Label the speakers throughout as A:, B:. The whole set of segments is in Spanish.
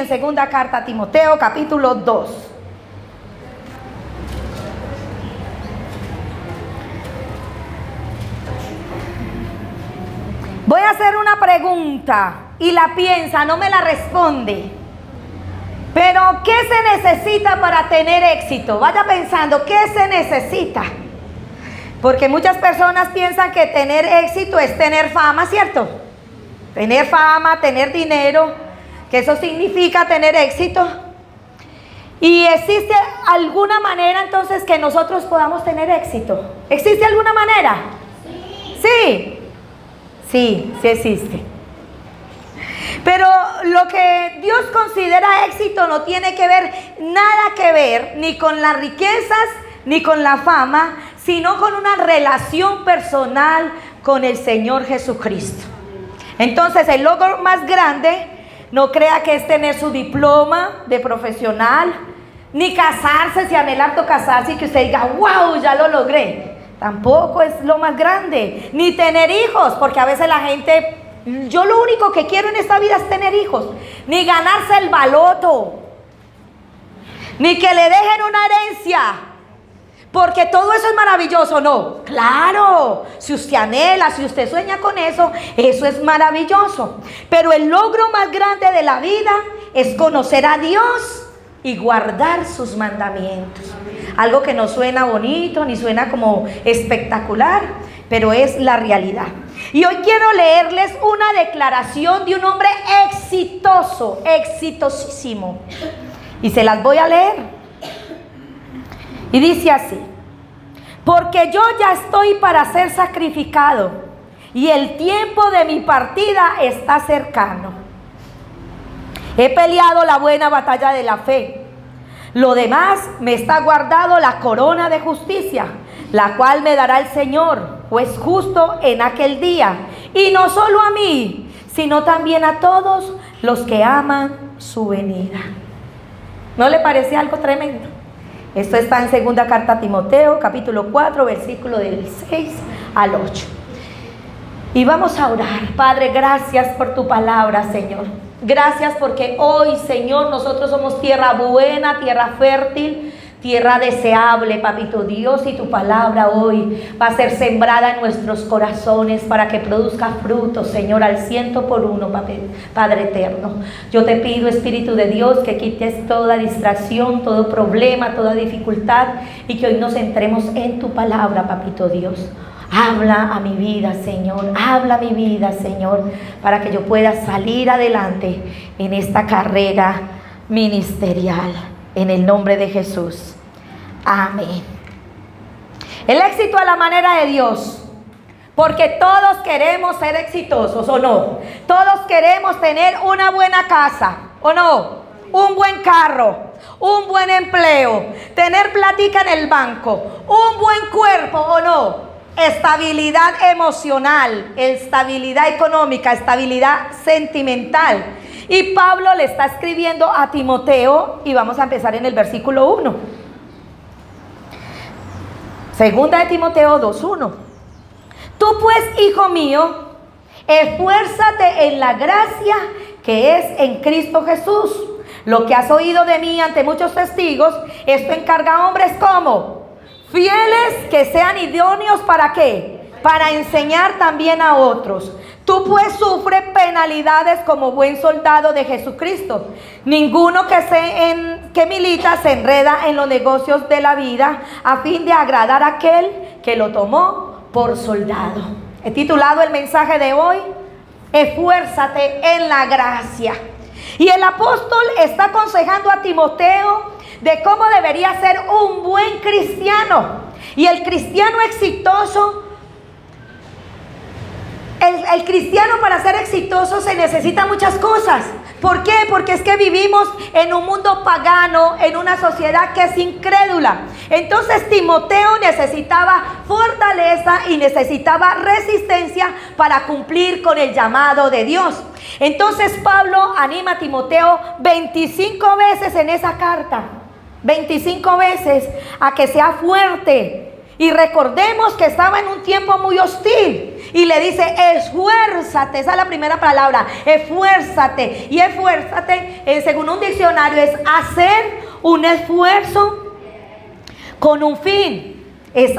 A: En segunda carta a Timoteo, capítulo 2. Voy a hacer una pregunta y la piensa, no me la responde. Pero, ¿qué se necesita para tener éxito? Vaya pensando, ¿qué se necesita? Porque muchas personas piensan que tener éxito es tener fama, ¿cierto? Tener fama, tener dinero, que eso significa tener éxito. ¿Y existe alguna manera entonces que nosotros podamos tener éxito? ¿Existe alguna manera? Sí. Sí, sí existe. Pero lo que Dios considera éxito no tiene que ver, nada que ver, ni con las riquezas, ni con la fama, sino con una relación personal con el Señor Jesucristo. Entonces, el logro más grande, no crea que es tener su diploma de profesional, ni casarse, si anhela casarse y que usted diga, wow, ya lo logré. Tampoco es lo más grande, ni tener hijos, porque a veces la gente, yo lo único que quiero en esta vida es tener hijos, ni ganarse el baloto, ni que le dejen una herencia, porque todo eso es maravilloso. No, claro, si usted anhela, si usted sueña con eso, eso es maravilloso, pero el logro más grande de la vida es conocer a Dios y guardar sus mandamientos. Algo que no suena bonito, ni suena como espectacular, pero es la realidad. Y hoy quiero leerles una declaración de un hombre exitoso, exitosísimo. Y se las voy a leer. Y dice así: porque yo ya estoy para ser sacrificado, y el tiempo de mi partida está cercano. He peleado la buena batalla de la fe. Lo demás me está guardado la corona de justicia, la cual me dará el Señor, juez justo, en aquel día. Y no solo a mí, sino también a todos los que aman su venida. ¿No le parece algo tremendo? Esto está en segunda carta a Timoteo, capítulo 4, versículo del 6 al 8. Y vamos a orar. Padre, gracias por tu palabra, Señor. Gracias porque hoy, Señor, nosotros somos tierra buena, tierra fértil, tierra deseable, Papito Dios, y tu palabra hoy va a ser sembrada en nuestros corazones para que produzca frutos, Señor, al 100%, Padre eterno. Yo te pido, Espíritu de Dios, que quites toda distracción, todo problema, toda dificultad, y que hoy nos centremos en tu palabra, Papito Dios. Habla a mi vida, Señor, habla a mi vida, Señor, para que yo pueda salir adelante en esta carrera ministerial, en el nombre de Jesús. Amén. El éxito a la manera de Dios, porque todos queremos ser exitosos, ¿o no? Todos queremos tener una buena casa, ¿o no? Un buen carro, un buen empleo, tener plática en el banco, un buen cuerpo, ¿o no? Estabilidad emocional, estabilidad económica, estabilidad sentimental. Y Pablo le está escribiendo a Timoteo, y vamos a empezar en el versículo 1. Segunda de Timoteo 2:1. Tú pues, hijo mío, esfuérzate en la gracia que es en Cristo Jesús. Lo que has oído de mí ante muchos testigos, esto encarga a hombres como fieles, que sean idóneos, ¿para qué? Para enseñar también a otros. Tú pues sufre penalidades como buen soldado de Jesucristo. Ninguno que milita se enreda en los negocios de la vida a fin de agradar a aquel que lo tomó por soldado. He titulado el mensaje de hoy, esfuérzate en la gracia. Y el apóstol está aconsejando a Timoteo de cómo debería ser un buen cristiano. Y el cristiano exitoso, el cristiano, para ser exitoso se necesita muchas cosas. ¿Por qué? Porque es que vivimos en un mundo pagano, en una sociedad que es incrédula. Entonces Timoteo necesitaba fortaleza y necesitaba resistencia para cumplir con el llamado de Dios. Entonces Pablo anima a Timoteo 25 veces en esa carta, 25 veces, a que sea fuerte Y recordemos que estaba en un tiempo muy hostil. Y le dice, esfuérzate. Esa es la primera palabra, esfuérzate. Y esfuérzate, según un diccionario, es hacer un esfuerzo con un fin. Es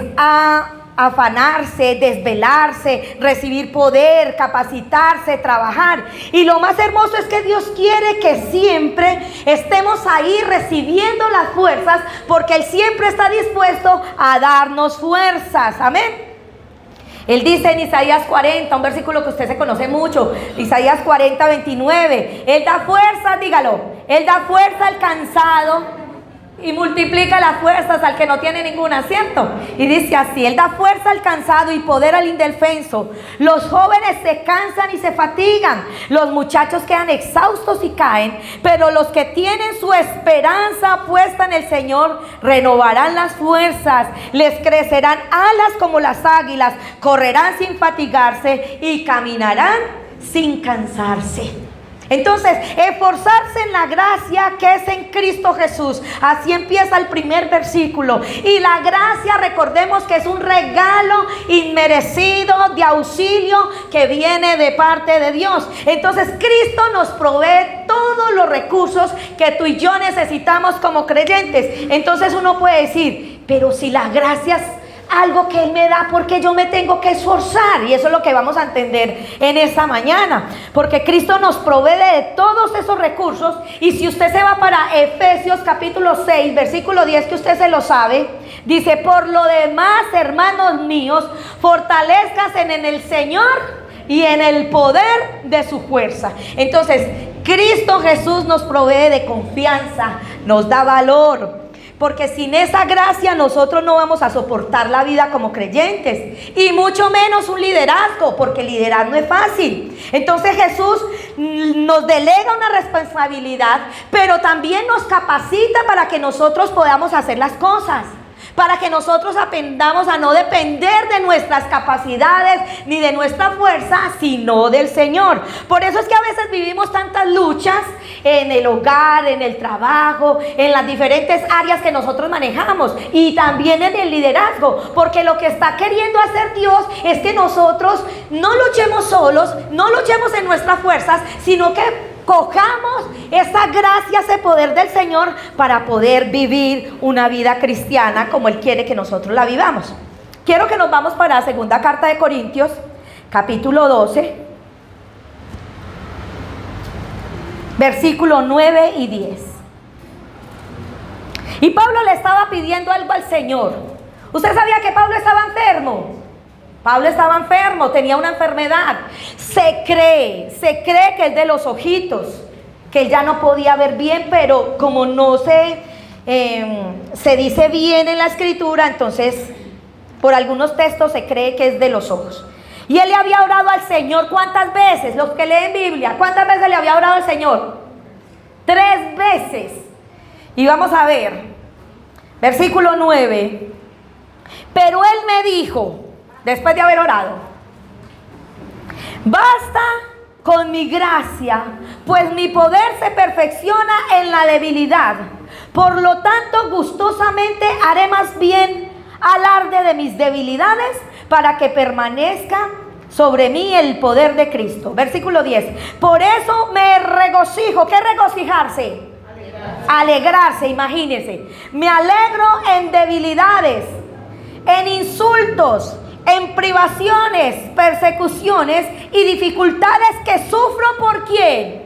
A: afanarse, desvelarse, recibir poder, capacitarse, trabajar. Y lo más hermoso es que Dios quiere que siempre estemos ahí recibiendo las fuerzas, porque Él siempre está dispuesto a darnos fuerzas. Amén. Él dice en Isaías 40, un versículo que usted se conoce mucho, Isaías 40, 29, Él da fuerza, dígalo, Él da fuerza al cansado y multiplica las fuerzas al que no tiene ninguna, ¿cierto? Y dice así, Él da fuerza al cansado y poder al indefenso. Los jóvenes se cansan y se fatigan, los muchachos quedan exhaustos y caen, pero los que tienen su esperanza puesta en el Señor renovarán las fuerzas, les crecerán alas como las águilas, correrán sin fatigarse y caminarán sin cansarse. Entonces, esforzarse en la gracia que es en Cristo Jesús. Así empieza el primer versículo. Y la gracia, recordemos que es un regalo inmerecido de auxilio que viene de parte de Dios. Entonces, Cristo nos provee todos los recursos que tú y yo necesitamos como creyentes. Entonces uno puede decir, pero si la gracia es algo que Él me da, porque yo me tengo que esforzar. Y eso es lo que vamos a entender en esta mañana, porque Cristo nos provee de todos esos recursos. Y si usted se va para Efesios capítulo 6 versículo 10, que usted se lo sabe, dice, por lo demás, hermanos míos, fortalezcas en el Señor y en el poder de su fuerza. Entonces, Cristo Jesús nos provee de confianza, nos da valor, porque sin esa gracia nosotros no vamos a soportar la vida como creyentes, y mucho menos un liderazgo, porque liderar no es fácil. Entonces Jesús nos delega una responsabilidad, pero también nos capacita para que nosotros podamos hacer las cosas, para que nosotros aprendamos a no depender de nuestras capacidades ni de nuestra fuerza, sino del Señor. Por eso es que a veces vivimos tantas luchas en el hogar, en el trabajo, en las diferentes áreas que nosotros manejamos, y también en el liderazgo, porque lo que está queriendo hacer Dios es que nosotros no luchemos solos, no luchemos en nuestras fuerzas, sino que cojamos esa gracia, ese poder del Señor para poder vivir una vida cristiana como Él quiere que nosotros la vivamos. Quiero que nos vamos para la segunda carta de Corintios, capítulo 12, versículo 9 y 10. Y Pablo le estaba pidiendo algo al Señor. ¿Usted sabía que Pablo estaba enfermo? Pablo estaba enfermo, tenía una enfermedad. Se cree que es de los ojitos, que él ya no podía ver bien, pero como no se dice bien en la escritura, entonces por algunos textos se cree que es de los ojos. Y él le había orado al Señor, ¿cuántas veces? Los que leen Biblia, ¿cuántas veces le había orado al Señor? 3 veces. Y vamos a ver, versículo 9. Pero él me dijo, después de haber orado, basta con mi gracia, pues mi poder se perfecciona en la debilidad. Por lo tanto, gustosamente haré más bien alarde de mis debilidades, para que permanezca sobre mí el poder de Cristo. Versículo 10. Por eso me regocijo. ¿Qué regocijarse? Alegrarse, imagínense. Me alegro en debilidades, en insultos, en privaciones, persecuciones y dificultades que sufro. ¿Por quién?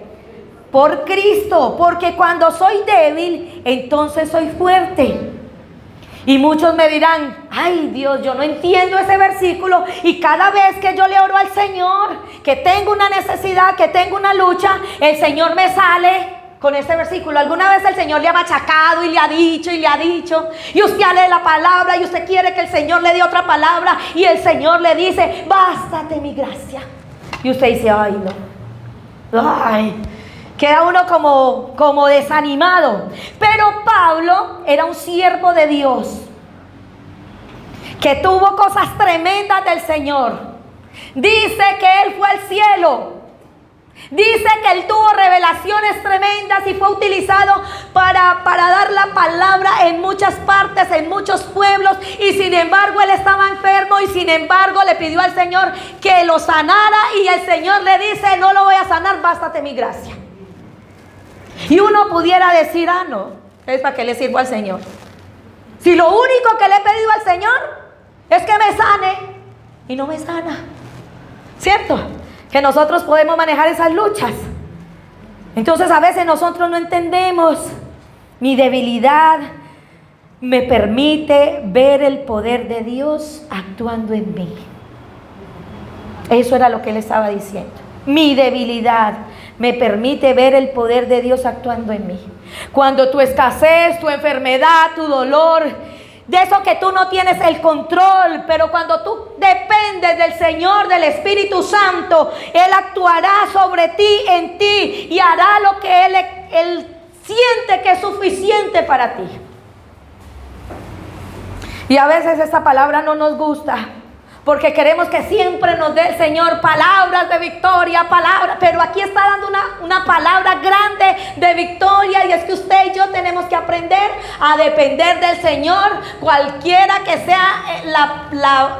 A: Por Cristo, porque cuando soy débil, entonces soy fuerte. Y muchos me dirán, ay Dios, yo no entiendo ese versículo, y cada vez que yo le oro al Señor, que tengo una necesidad, que tengo una lucha, el Señor me sale con este versículo. ¿Alguna vez el Señor le ha machacado y le ha dicho y le ha dicho? Y usted lee la palabra y usted quiere que el Señor le dé otra palabra, y el Señor le dice, bástate mi gracia. Y usted dice, ay no, ay, queda uno como desanimado. Pero Pablo era un siervo de Dios que tuvo cosas tremendas del Señor. Dice que él fue al cielo Dice que él tuvo revelaciones tremendas y fue utilizado para dar la palabra en muchas partes, en muchos pueblos. Y sin embargo él estaba enfermo y sin embargo le pidió al Señor que lo sanara. Y el Señor le dice: no lo voy a sanar, bástate mi gracia. Y uno pudiera decir: ah, no, es para qué le sirvo al Señor. Si lo único que le he pedido al Señor es que me sane y no me sana. ¿Cierto? Que nosotros podemos manejar esas luchas. Entonces a veces nosotros no entendemos. Mi debilidad me permite ver el poder de Dios actuando en mí. Eso era lo que él estaba diciendo. Mi debilidad me permite ver el poder de Dios actuando en mí. Cuando tu escasez, tu enfermedad, tu dolor, de eso que tú no tienes el control, pero cuando tú dependes del Señor, del Espíritu Santo, Él actuará sobre ti, en ti, y hará lo que Él siente que es suficiente para ti. Y a veces esta palabra no nos gusta, porque queremos que siempre nos dé el Señor palabras de victoria, palabras, pero aquí está dando una palabra grande de victoria, y es que usted y yo tenemos que aprender a depender del Señor, cualquiera que sea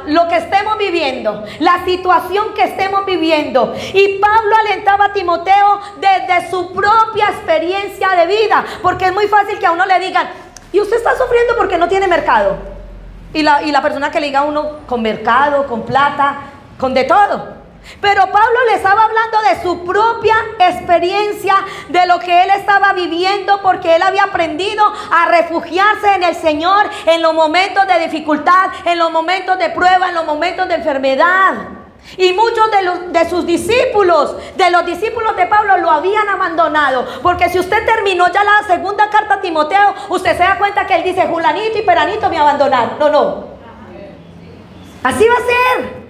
A: lo que estemos viviendo, la situación que estemos viviendo. Y Pablo alentaba a Timoteo desde su propia experiencia de vida, porque es muy fácil que a uno le digan: ¿y usted está sufriendo porque no tiene mercado? Y la persona que le diga a uno: con mercado, con plata, con de todo. Pero Pablo le estaba hablando de su propia experiencia, de lo que él estaba viviendo, porque él había aprendido a refugiarse en el Señor en los momentos de dificultad, en los momentos de prueba, en los momentos de enfermedad. Y muchos de sus discípulos, de los discípulos de Pablo, lo habían abandonado. Porque si usted terminó ya la segunda carta a Timoteo, usted se da cuenta que él dice: Julanito y Peranito me abandonaron. No. Así va a ser.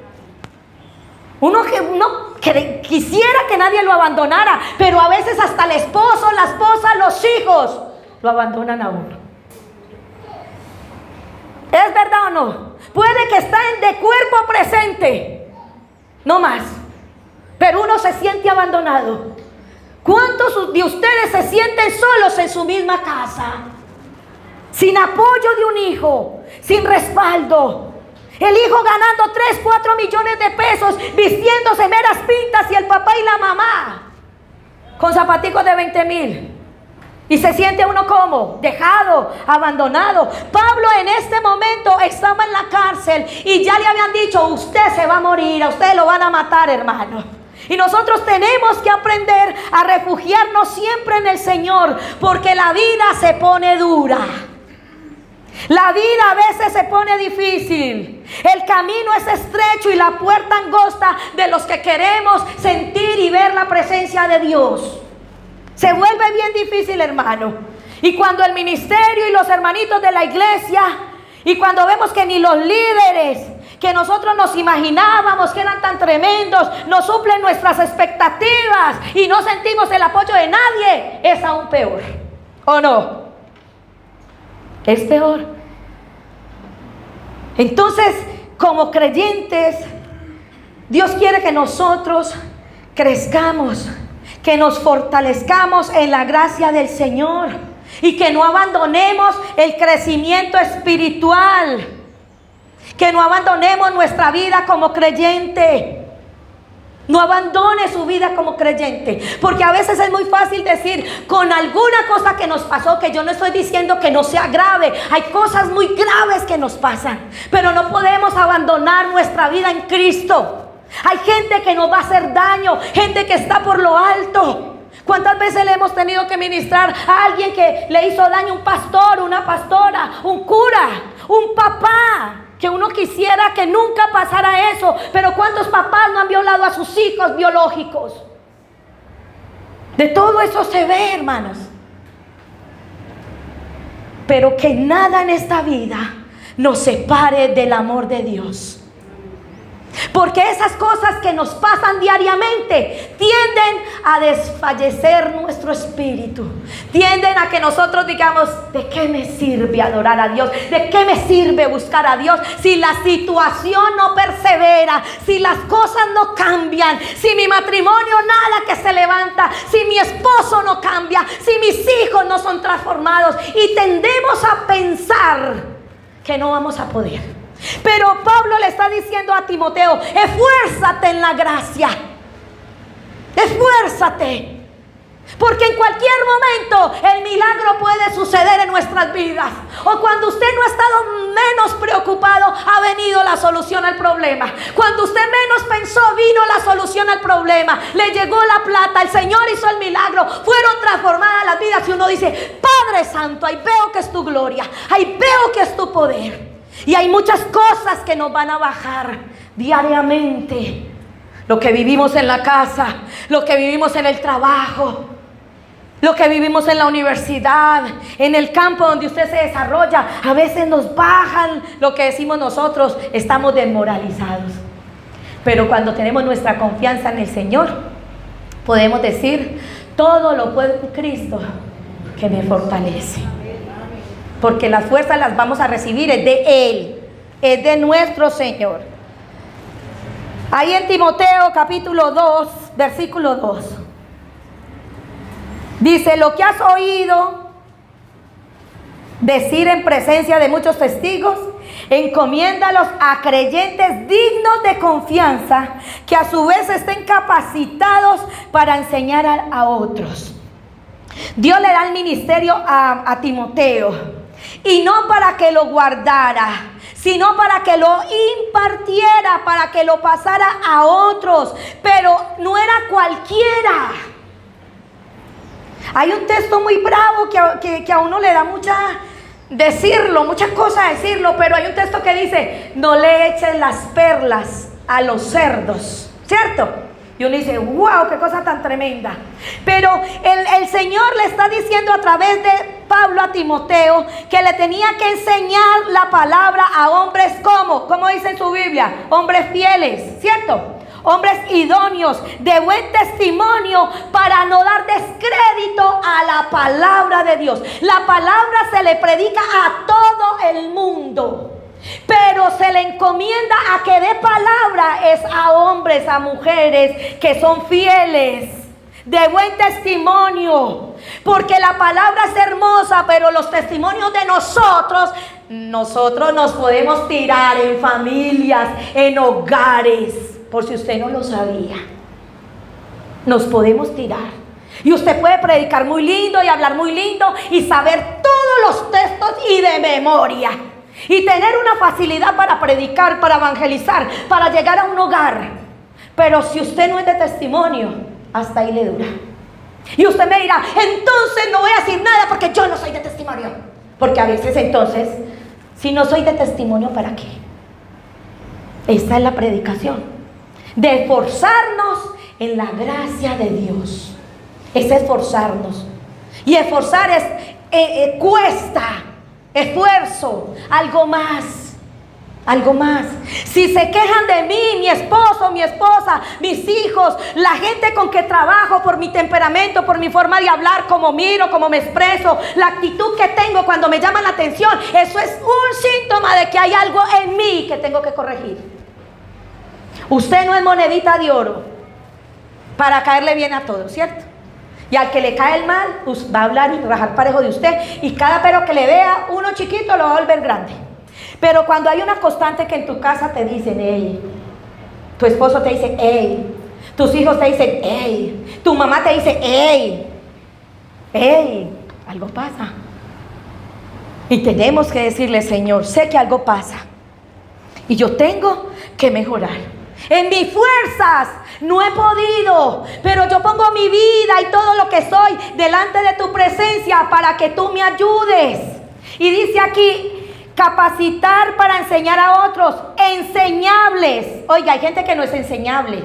A: Uno quisiera que nadie lo abandonara, pero a veces hasta el esposo, la esposa, los hijos lo abandonan a uno. ¿Es verdad o no? Puede que estén de cuerpo presente, no más, pero uno se siente abandonado. ¿Cuántos de ustedes se sienten solos en su misma casa? Sin apoyo de un hijo, sin respaldo. El hijo ganando 3, 4 millones de pesos, vistiéndose meras pintas, y el papá y la mamá con zapaticos de 20,000. Y se siente uno como dejado, abandonado. Pablo en este momento estaba en la cárcel y ya le habían dicho: usted se va a morir, a usted lo van a matar, hermano. Y nosotros tenemos que aprender a refugiarnos siempre en el Señor, porque la vida se pone dura. La vida a veces se pone difícil. El camino es estrecho y la puerta angosta de los que queremos sentir y ver la presencia de Dios. Se vuelve bien difícil, hermano. Y cuando el ministerio y los hermanitos de la iglesia, y cuando vemos que ni los líderes que nosotros nos imaginábamos que eran tan tremendos no suplen nuestras expectativas y no sentimos el apoyo de nadie, es aún peor. ¿O no? Es peor. Entonces, como creyentes, Dios quiere que nosotros crezcamos, que nos fortalezcamos en la gracia del Señor y que no abandonemos el crecimiento espiritual, que no abandonemos nuestra vida como creyente. No abandone su vida como creyente, porque a veces es muy fácil decir con alguna cosa que nos pasó, que yo no estoy diciendo que no sea grave, hay cosas muy graves que nos pasan, pero no podemos abandonar nuestra vida en Cristo. Hay gente que nos va a hacer daño, gente que está por lo alto. ¿Cuántas veces le hemos tenido que ministrar a alguien que le hizo daño? Un pastor, una pastora, un cura, un papá, que uno quisiera que nunca pasara eso. Pero ¿cuántos papás no han violado a sus hijos biológicos? De todo eso se ve, hermanos. Pero que nada en esta vida nos separe del amor de Dios. Porque esas cosas que nos pasan diariamente tienden a desfallecer nuestro espíritu, tienden día que nosotros digamos, ¿de qué me sirve adorar a Dios? ¿De qué me sirve buscar a Dios? Si la situación no persevera, si las cosas no cambian, si mi matrimonio nada que se levanta, si mi esposo no cambia, si mis hijos no son transformados, y tendemos a pensar que no vamos a poder. Pero Pablo le está diciendo a Timoteo, esfuérzate en la gracia, esfuérzate. Porque en cualquier momento el milagro puede suceder en nuestras vidas. O cuando usted no ha estado menos preocupado, ha venido la solución al problema. Cuando usted menos pensó, vino la solución al problema. Le llegó la plata, el Señor hizo el milagro, fueron transformadas las vidas. Y uno dice, Padre Santo, ahí veo que es tu gloria, ahí veo que es tu poder. Y hay muchas cosas que nos van a bajar diariamente. Lo que vivimos en la casa, lo que vivimos en el trabajo, lo que vivimos en la universidad, en el campo donde usted se desarrolla. A veces nos bajan lo que decimos nosotros, estamos desmoralizados. Pero cuando tenemos nuestra confianza en el Señor, podemos decir, todo lo puedo en Cristo que me fortalece. Porque las fuerzas las vamos a recibir, es de Él, es de nuestro Señor. Ahí en Timoteo capítulo 2, versículo 2. Dice, lo que has oído decir en presencia de muchos testigos, encomiéndalos a creyentes dignos de confianza, que a su vez estén capacitados para enseñar a otros. Dios le da el ministerio a Timoteo, y no para que lo guardara, sino para que lo impartiera, para que lo pasara a otros. Pero no era cualquiera. Hay un texto muy bravo que a uno le da muchas cosas decirlo, pero hay un texto que dice, no le echen las perlas a los cerdos, ¿cierto? Y uno dice, wow, qué cosa tan tremenda. Pero el Señor le está diciendo a través de Pablo a Timoteo que le tenía que enseñar la palabra a hombres como dice en su Biblia, hombres fieles, ¿cierto? Hombres idóneos, de buen testimonio, para no dar descrédito a la palabra de Dios. La palabra se le predica a todo el mundo, pero se le encomienda a que dé palabra es a hombres, a mujeres que son fieles, de buen testimonio. Porque la palabra es hermosa, pero los testimonios de nosotros nos podemos tirar en familias, en hogares. Por si usted no lo sabía, nos podemos tirar. Y usted puede predicar muy lindo y hablar muy lindo y saber todos los textos y de memoria, y tener una facilidad para predicar, para evangelizar, para llegar a un hogar. Pero si usted no es de testimonio, hasta ahí le dura. Y usted me dirá, entonces no voy a decir nada porque yo no soy de testimonio. Porque a veces entonces, si no soy de testimonio, ¿para qué? Esta es la predicación, de esforzarnos en la gracia de Dios. Es esforzarnos. Y esforzar cuesta esfuerzo, algo más. Algo más. Si se quejan de mí, mi esposo, mi esposa, mis hijos, la gente con que trabajo, por mi temperamento, por mi forma de hablar, cómo miro, cómo me expreso, la actitud que tengo cuando me llaman la atención, eso es un síntoma de que hay algo en mí que tengo que corregir. Usted no es monedita de oro para caerle bien a todos, ¿cierto? Y al que le cae el mal, pues va a hablar y rajar parejo de usted, y cada pero que le vea uno chiquito lo va a volver grande. Pero cuando hay una constante que en tu casa te dicen, hey, tu esposo te dice, hey, tus hijos te dicen, hey, tu mamá te dice, hey, algo pasa. Y tenemos que decirle, Señor, sé que algo pasa y yo tengo que mejorar. En mis fuerzas no he podido, pero yo pongo mi vida y todo lo que soy delante de tu presencia para que tú me ayudes. Y dice aquí, capacitar para enseñar a otros, enseñables. Oiga, hay gente que no es enseñable,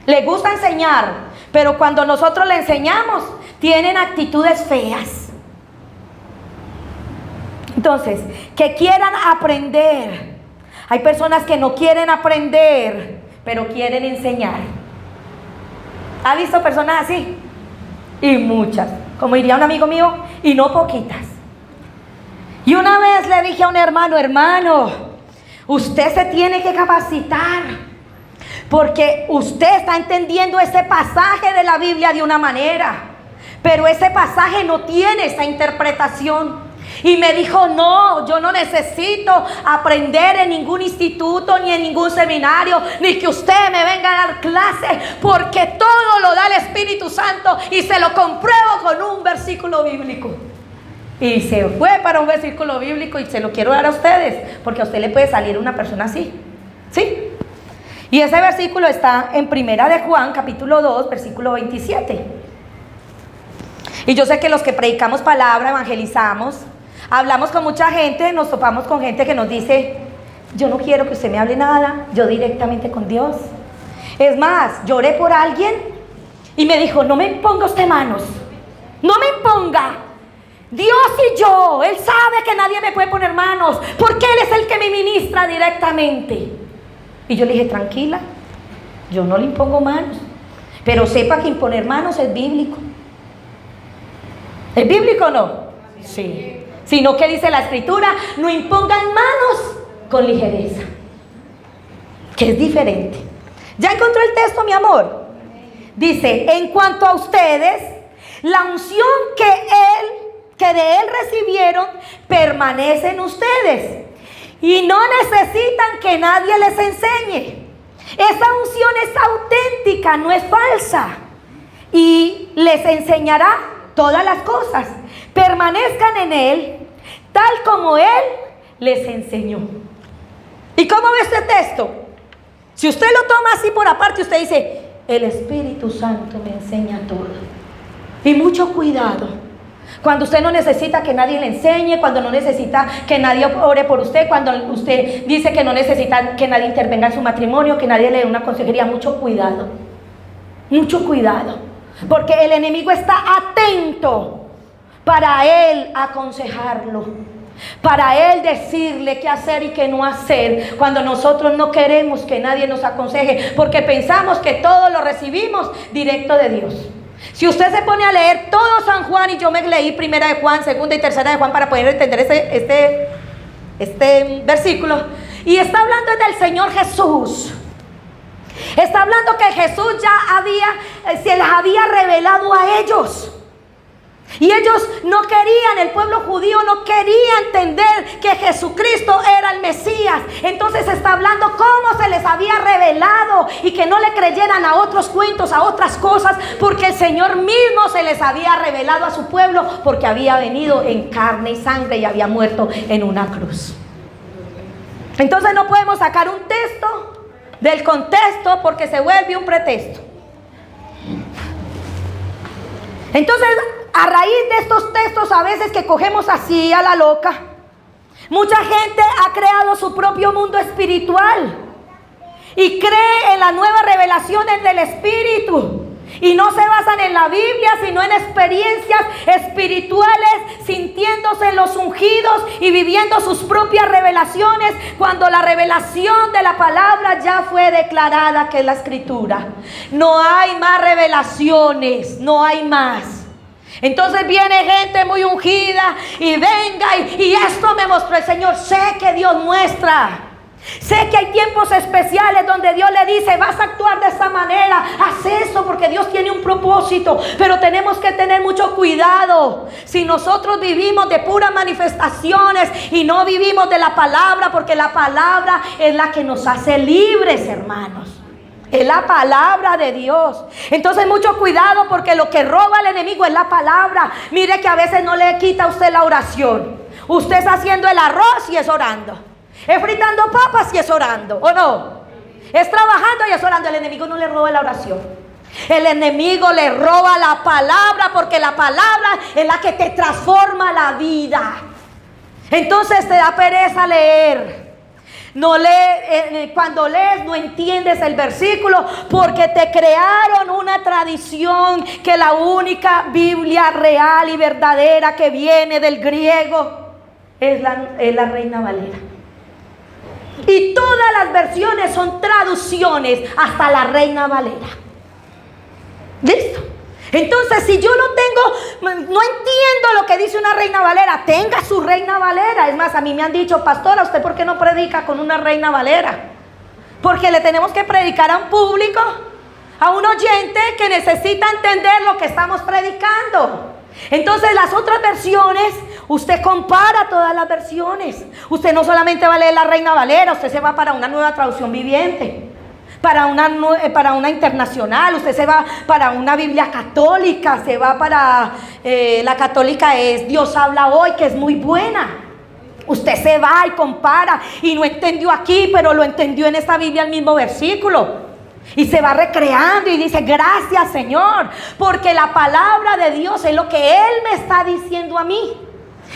A: le gusta enseñar, pero cuando nosotros le enseñamos, tienen actitudes feas. Entonces, que quieran aprender. Hay personas que no quieren aprender, pero quieren enseñar. ¿Ha visto personas así? Y muchas. como diría un amigo mío, y no poquitas. Y una vez le dije a un hermano: hermano, usted se tiene que capacitar, porque usted está entendiendo ese pasaje de la Biblia de una manera, pero ese pasaje no tiene esa interpretación. Y me dijo: no, yo no necesito aprender en ningún instituto, ni en ningún seminario, ni que usted me venga a dar clase, porque todo lo da el Espíritu Santo, y se lo compruebo con un versículo bíblico. Y se fue para un versículo bíblico, y se lo quiero dar a ustedes, porque a usted le puede salir una persona así, ¿sí? Y ese versículo está en Primera de Juan, capítulo 2, versículo 27. Y yo sé que los que predicamos palabra, evangelizamos, hablamos con mucha gente, nos topamos con gente que nos dice: yo no quiero que usted me hable nada, yo directamente con Dios. Es más, lloré por alguien y me dijo: no me imponga usted manos, no me imponga. Dios y yo, Él sabe que nadie me puede poner manos, porque Él es el que me ministra directamente. Y yo le dije: tranquila, yo no le impongo manos, pero sepa que imponer manos es bíblico. ¿Es bíblico o no? Sí. Sino que dice la Escritura: no impongan manos con ligereza, que es diferente. ¿Ya encontró el texto, mi amor? Dice: en cuanto a ustedes, la unción que de Él recibieron permanece en ustedes, y no necesitan que nadie les enseñe. Esa unción es auténtica, no es falsa, y les enseñará todas las cosas. Permanezcan en Él, tal como Él les enseñó. ¿Y cómo ve este texto? Si usted lo toma así por aparte, usted dice: el Espíritu Santo me enseña todo. Y mucho cuidado cuando usted no necesita que nadie le enseñe, cuando no necesita que nadie ore por usted, cuando usted dice que no necesita que nadie intervenga en su matrimonio, que nadie le dé una consejería. Mucho cuidado, porque el enemigo está atento para él aconsejarlo, para él decirle qué hacer y qué no hacer, cuando nosotros no queremos que nadie nos aconseje, porque pensamos que todo lo recibimos directo de Dios. Si usted se pone a leer todo San Juan, y yo me leí Primera de Juan, Segunda y Tercera de Juan para poder entender este versículo, y está hablando del Señor Jesús. Está hablando que Jesús ya se les había revelado a ellos. Y ellos no querían, el pueblo judío no quería entender que Jesucristo era el Mesías. Entonces está hablando cómo se les había revelado, y que no le creyeran a otros cuentos, a otras cosas, porque el Señor mismo se les había revelado a su pueblo, porque había venido en carne y sangre y había muerto en una cruz. Entonces no podemos sacar un texto del contexto, porque se vuelve un pretexto. Entonces, a raíz de estos textos a veces que cogemos así a la loca, mucha gente ha creado su propio mundo espiritual y cree en las nuevas revelaciones del Espíritu, y no se basan en la Biblia, sino en experiencias espirituales, sintiéndose los ungidos y viviendo sus propias revelaciones, cuando la revelación de la palabra ya fue declarada, que es la Escritura. No hay más revelaciones, no hay más. Entonces viene gente muy ungida y venga y esto me mostró el Señor. Sé que Dios muestra. Sé que hay tiempos especiales donde Dios le dice: vas a actuar de esta manera, haz esto, porque Dios tiene un propósito. Pero tenemos que tener mucho cuidado si nosotros vivimos de puras manifestaciones y no vivimos de la palabra, porque la palabra es la que nos hace libres, hermanos. Es la palabra de Dios. Entonces mucho cuidado, porque lo que roba el enemigo es la palabra. Mire que a veces no le quita a usted la oración. Usted está haciendo el arroz y es orando. Es fritando papas y es orando, ¿o no? Es trabajando y es orando. El enemigo no le roba la oración. El enemigo le roba la palabra, porque la palabra es la que te transforma la vida. Entonces te da pereza leer. Cuando lees no entiendes el versículo, porque te crearon una tradición que la única Biblia real y verdadera que viene del griego es la Reina Valera. Y todas las versiones son traducciones hasta la Reina Valera. ¿Listo? Entonces, si yo no entiendo lo que dice una Reina Valera, tenga su Reina Valera. Es más, a mí me han dicho, pastora, ¿usted por qué no predica con una Reina Valera? Porque le tenemos que predicar a un público, a un oyente que necesita entender lo que estamos predicando. Entonces, las otras versiones, usted compara todas las versiones. Usted no solamente va a leer la Reina Valera, usted se va para una Nueva Traducción Viviente, para una internacional, usted se va para una Biblia católica, se va para la católica es Dios habla hoy, que es muy buena. Usted se va y compara y no entendió aquí, pero lo entendió en esta Biblia el mismo versículo. Y se va recreando y dice, gracias Señor, porque la palabra de Dios es lo que Él me está diciendo a mí.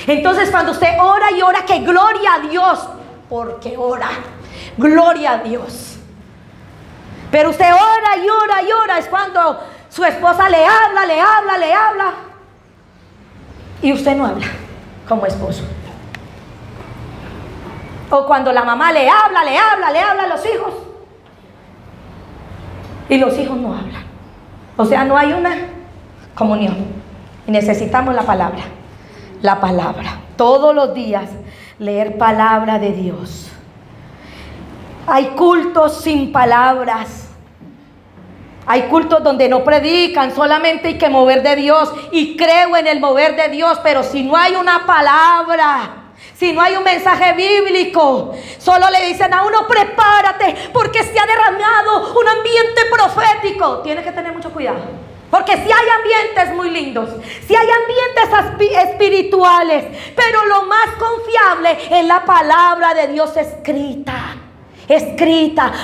A: Entonces cuando usted ora y ora, que gloria a Dios, porque ora, gloria a Dios. Pero usted ora y ora y ora, es cuando su esposa le habla, y usted no habla como esposo. O cuando la mamá le habla a los hijos, y los hijos no hablan. O sea, no hay una comunión. Y necesitamos la palabra. La palabra. Todos los días leer palabra de Dios. Hay cultos sin palabras. Hay cultos donde no predican, solamente hay que mover de Dios. Y creo en el mover de Dios, pero si no hay una palabra, si no hay un mensaje bíblico, solo le dicen a uno, prepárate, porque se ha derramado un ambiente profético. Tiene que tener mucho cuidado, porque si hay ambientes muy lindos, si hay ambientes espirituales, pero lo más confiable es la palabra de Dios escrita.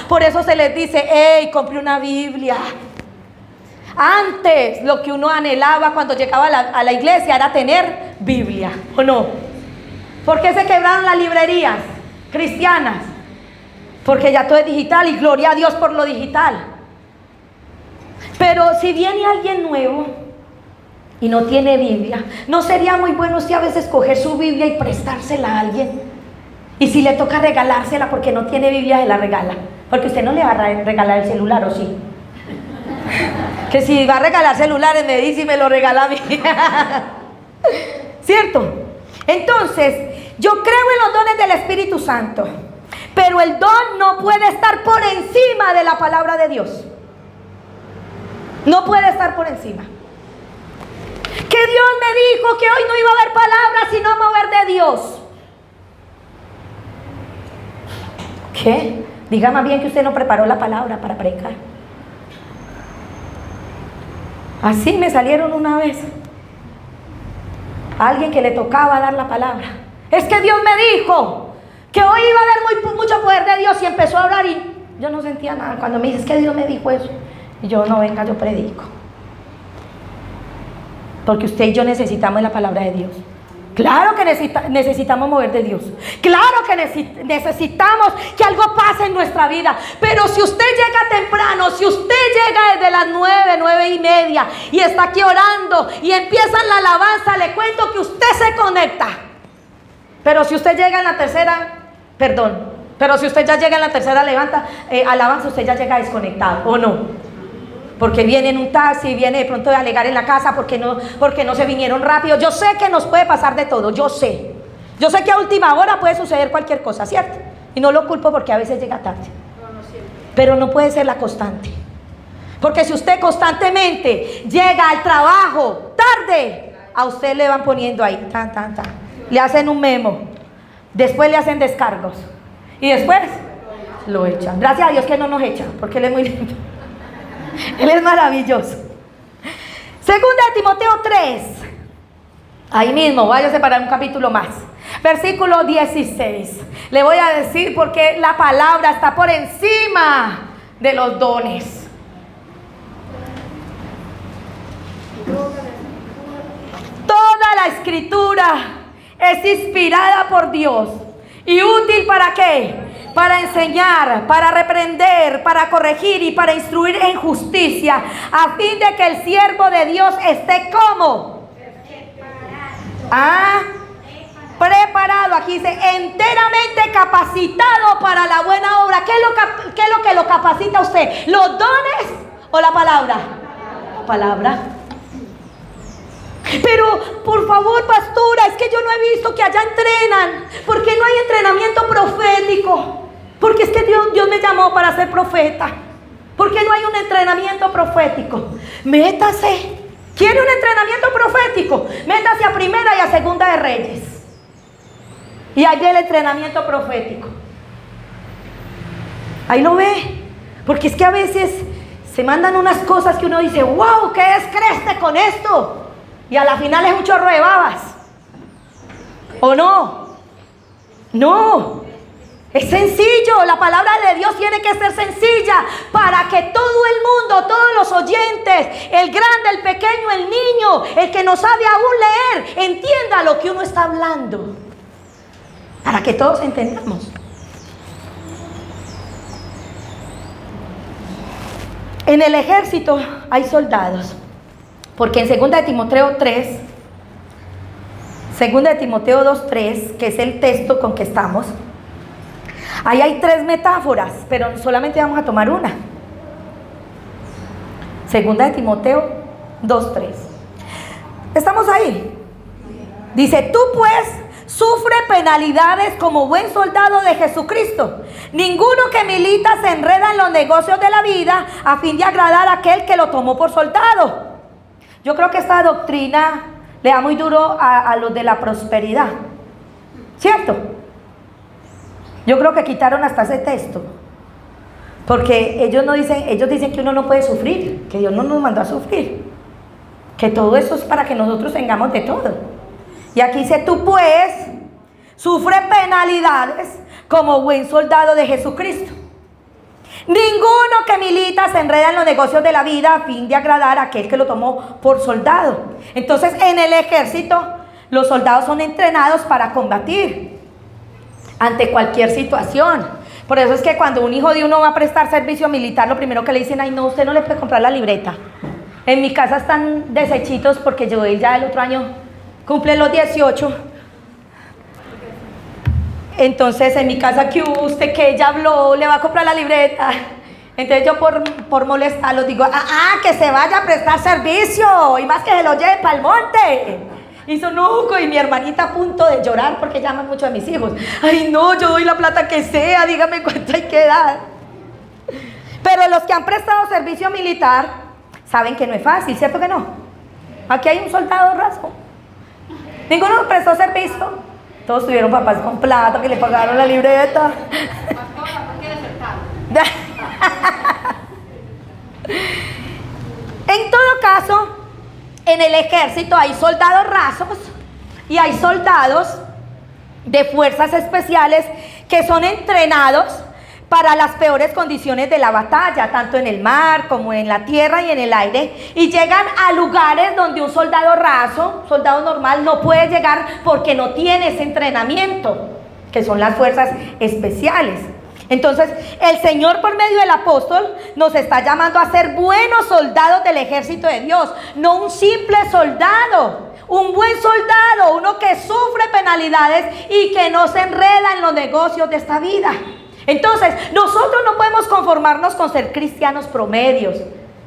A: Por eso se les dice, hey, compre una Biblia. Antes lo que uno anhelaba cuando llegaba a la iglesia era tener Biblia, ¿o no? ¿Por qué se quebraron las librerías cristianas? Porque ya todo es digital y gloria a Dios por lo digital. Pero si viene alguien nuevo y no tiene Biblia, ¿no sería muy bueno usted a veces coger su Biblia y prestársela a alguien? Y si le toca regalársela porque no tiene Biblia, se la regala. Porque usted no le va a regalar el celular, ¿o sí? Que si va a regalar celulares, me dice y me lo regala a mí. ¿Cierto? Entonces, yo creo en los dones del Espíritu Santo, pero el don no puede estar por encima de la palabra de Dios. No puede estar por encima. Que Dios me dijo que hoy no iba a haber palabras sino mover de Dios. ¿Qué? Diga más bien que usted no preparó la palabra para predicar. Así me salieron una vez a alguien que le tocaba dar la palabra. Es que Dios me dijo que hoy iba a haber mucho poder de Dios, y empezó a hablar y yo no sentía nada. Cuando me dices que Dios me dijo eso, y yo, no, venga, yo predico. Porque usted y yo necesitamos la palabra de Dios. Claro que necesitamos mover de Dios. Claro que necesitamos que algo pase en nuestra vida. Pero si usted llega temprano, si usted llega desde las 9:30 y está aquí orando y empiezan la alabanza, le cuento que usted se conecta. Pero si usted llega en la tercera, pero si usted ya llega en la tercera alabanza, usted ya llega desconectado, ¿o no? Porque viene en un taxi, viene de pronto de alegar en la casa porque no se vinieron rápido. Yo sé que nos puede pasar de todo, yo sé que a última hora puede suceder cualquier cosa, ¿cierto? Y no lo culpo porque a veces llega tarde, pero no puede ser la constante. Porque si usted constantemente llega al trabajo tarde, a usted le van poniendo ahí, le hacen un memo, después le hacen descargos y después lo echan. Gracias a Dios que no nos echan, porque Él es muy lindo. Él es maravilloso. Segunda de Timoteo 3. Ahí mismo, váyase para un capítulo más. Versículo 16. Le voy a decir porque la palabra está por encima de los dones. Toda la escritura es inspirada por Dios y útil ¿para qué? Para enseñar, para reprender, para corregir y para instruir en justicia, a fin de que el siervo de Dios esté como preparado. Aquí dice enteramente capacitado para la buena obra. ¿Qué es lo que lo capacita a usted? ¿Los dones o la palabra? La palabra. Pero por favor, pastora, es que yo no he visto que allá entrenan. ¿Por qué no hay entrenamiento profético? Porque es que Dios me llamó para ser profeta. ¿Por qué no hay un entrenamiento profético? Métase. ¿Quiere un entrenamiento profético? Métase a Primera y a Segunda de Reyes. Y ahí ve el entrenamiento profético. Ahí lo ve. Porque es que a veces se mandan unas cosas que uno dice, wow, ¿qué descreste con esto? Y a la final es un chorro de babas. ¿O no? No. Es sencillo, la palabra de Dios tiene que ser sencilla para que todo el mundo, todos los oyentes, el grande, el pequeño, el niño, el que no sabe aún leer, entienda lo que uno está hablando. Para que todos entendamos. En el ejército hay soldados, porque en 2 de Timoteo 3, 2 de Timoteo 2:3, que es el texto con que estamos, ahí hay 3 metáforas, pero solamente vamos a tomar una. 2 de Timoteo 2:3. ¿Estamos ahí? Dice, tú pues sufre penalidades como buen soldado de Jesucristo. Ninguno que milita se enreda en los negocios de la vida a fin de agradar a aquel que lo tomó por soldado. Yo creo que esta doctrina le da muy duro a los de la prosperidad, ¿cierto? Yo creo que quitaron hasta ese texto, porque ellos dicen que uno no puede sufrir, que Dios no nos mandó a sufrir, que todo eso es para que nosotros tengamos de todo. Y aquí dice, tú pues sufre penalidades como buen soldado de Jesucristo. Ninguno que milita se enreda en los negocios de la vida a fin de agradar a aquel que lo tomó por soldado. Entonces, en el ejército, los soldados son entrenados para combatir ante cualquier situación. Por eso es que cuando un hijo de uno va a prestar servicio militar, lo primero que le dicen, ay no, usted no le puede comprar la libreta. En mi casa están deshechitos porque yo ya el otro año cumple los 18. Entonces en mi casa, que usted que ella habló, le va a comprar la libreta. Entonces yo por molestarlo digo, que se vaya a prestar servicio y más que se lo lleve para el monte. Y Sonuco y mi hermanita a punto de llorar porque llaman mucho a mis hijos. Ay no, yo doy la plata que sea, dígame cuánto hay que dar. Pero los que han prestado servicio militar saben que no es fácil, ¿cierto que no? Aquí hay un soldado raso. Ninguno prestó servicio. Todos tuvieron papás con plata que le pagaron la libreta. En todo caso, en el ejército hay soldados rasos y hay soldados de fuerzas especiales que son entrenados para las peores condiciones de la batalla, tanto en el mar como en la tierra y en el aire, y llegan a lugares donde un soldado raso, soldado normal, no puede llegar porque no tiene ese entrenamiento, que son las fuerzas especiales. Entonces, el Señor por medio del apóstol nos está llamando a ser buenos soldados del ejército de Dios, no un simple soldado. Un buen soldado, uno que sufre penalidades y que no se enreda en los negocios de esta vida. Entonces, nosotros no podemos conformarnos con ser cristianos promedios,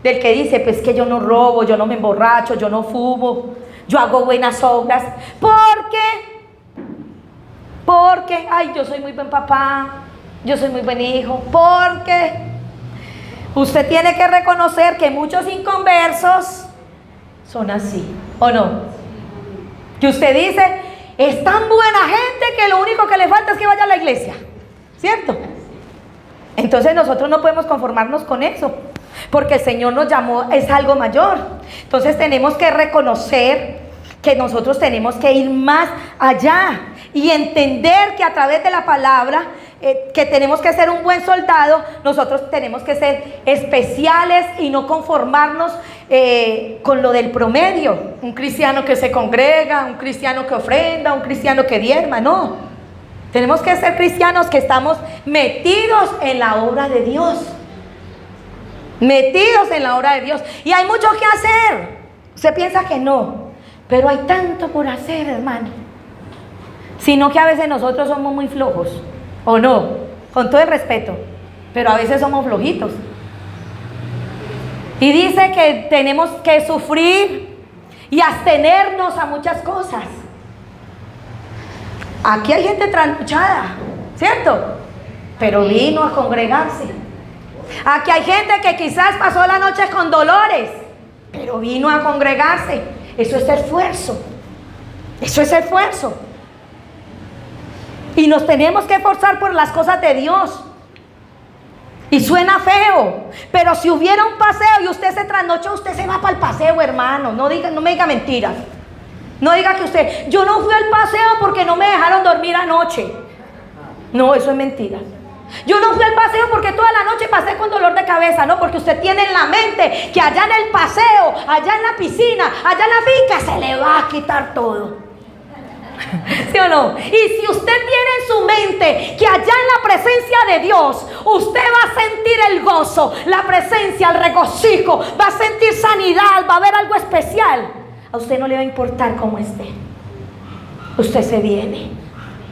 A: del que dice, pues que yo no robo, yo no me emborracho, yo no fumo, yo hago buenas obras, porque, ay, yo soy muy buen papá, yo soy muy buen hijo, porque usted tiene que reconocer que muchos inconversos son así, ¿o no? Que usted dice, es tan buena gente que lo único que le falta es que vaya a la iglesia, ¿cierto? Entonces nosotros no podemos conformarnos con eso, porque el Señor nos llamó, es algo mayor. Entonces tenemos que reconocer que nosotros tenemos que ir más allá y entender que a través de la palabra, que tenemos que ser un buen soldado, nosotros tenemos que ser especiales y no conformarnos con lo del promedio. Un cristiano que se congrega, un cristiano que ofrenda, un cristiano que diezma, no. Tenemos que ser cristianos que estamos metidos en la obra de Dios. Metidos en la obra de Dios. Y hay mucho que hacer. Usted piensa que no, pero hay tanto por hacer, hermano. Sino que a veces nosotros somos muy flojos, ¿o no? Con todo el respeto, pero a veces somos flojitos. Y dice que tenemos que sufrir y abstenernos a muchas cosas. Aquí hay gente trasnochada, ¿cierto? Pero vino a congregarse. Aquí hay gente que quizás pasó la noche con dolores, pero vino a congregarse. Eso es esfuerzo. Eso es esfuerzo. Y nos tenemos que esforzar por las cosas de Dios. Y suena feo, pero si hubiera un paseo y usted se trasnochó, usted se va para el paseo, hermano. No me diga mentiras. No diga que usted, yo no fui al paseo porque no me dejaron dormir anoche. No, eso es mentira. Yo no fui al paseo porque toda la noche pasé con dolor de cabeza. No, porque usted tiene en la mente que allá en el paseo, allá en la piscina, allá en la finca, se le va a quitar todo. ¿Sí o no? Y si usted tiene en su mente que allá en la presencia de Dios usted va a sentir el gozo, la presencia, el regocijo, va a sentir sanidad, va a haber algo especial, a usted no le va a importar cómo esté. Usted se viene